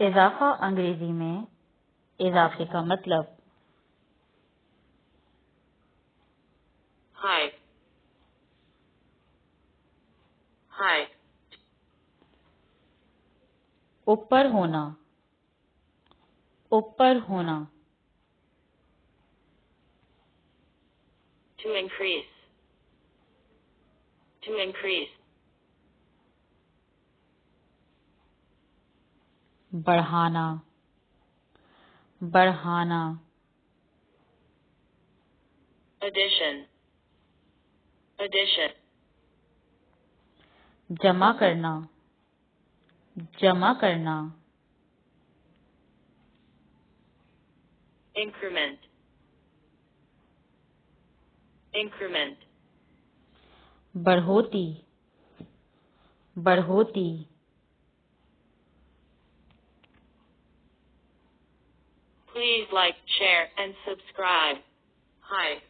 इजाफा अंग्रेजी में इजाफे का मतलब height, height, ऊपर होना, ऊपर होना, to increase, to increase, बढ़ाना, बढ़ाना, addition, addition, जमा करना, जमा करना, increment, increment, बढ़ोती, बढ़ोती, please like, share and subscribe. Hi.